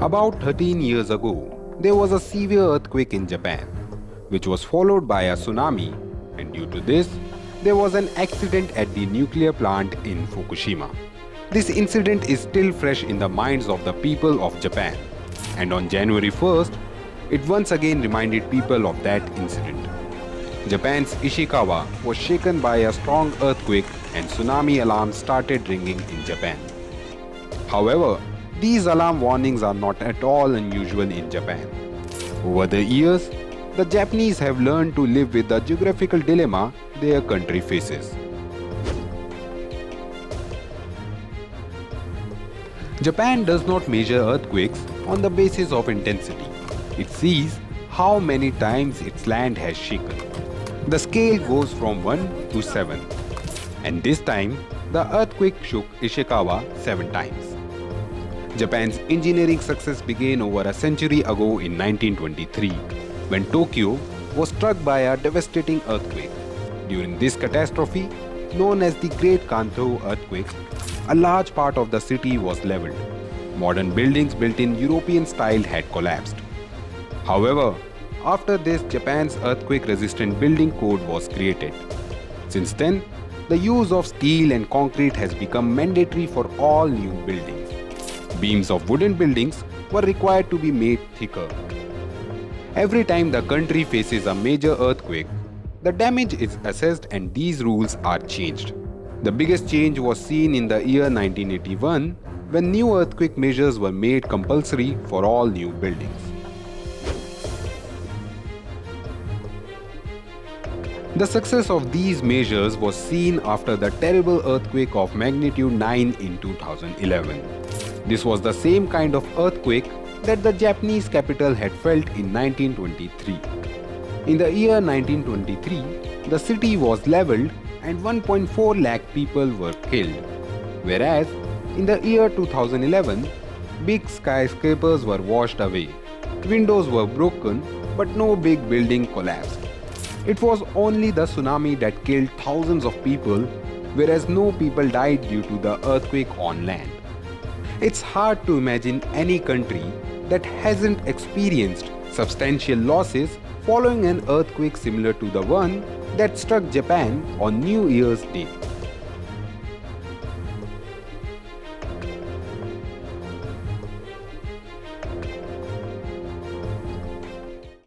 About 13 years ago, there was a severe earthquake in Japan, which was followed by a tsunami, and due to this, there was an accident at the nuclear plant in Fukushima. This incident is still fresh in the minds of the people of Japan, and on January 1st, it once again reminded people of that incident. Japan's Ishikawa was shaken by a strong earthquake and tsunami alarms started ringing in Japan. However, these alarm warnings are not at all unusual in Japan. Over the years, the Japanese have learned to live with the geographical dilemma their country faces. Japan does not measure earthquakes on the basis of intensity. It sees how many times its land has shaken. The scale goes from 1 to 7. And this time, the earthquake shook Ishikawa 7 times. Japan's engineering success began over a century ago in 1923, when Tokyo was struck by a devastating earthquake. During this catastrophe, known as the Great Kanto earthquake, a large part of the city was leveled. Modern buildings built in European style had collapsed. However, after this, Japan's earthquake-resistant building code was created. Since then, the use of steel and concrete has become mandatory for all new buildings. Beams of wooden buildings were required to be made thicker. Every time the country faces a major earthquake, the damage is assessed and these rules are changed. The biggest change was seen in the year 1981 when new earthquake measures were made compulsory for all new buildings. The success of these measures was seen after the terrible earthquake of magnitude 9 in 2011. This was the same kind of earthquake that the Japanese capital had felt in 1923. In the year 1923, the city was leveled and 1.4 lakh people were killed. Whereas, in the year 2011, big skyscrapers were washed away, windows were broken, but no big building collapsed. It was only the tsunami that killed thousands of people, whereas no people died due to the earthquake on land. It's hard to imagine any country that hasn't experienced substantial losses following an earthquake similar to the one that struck Japan on New Year's Day.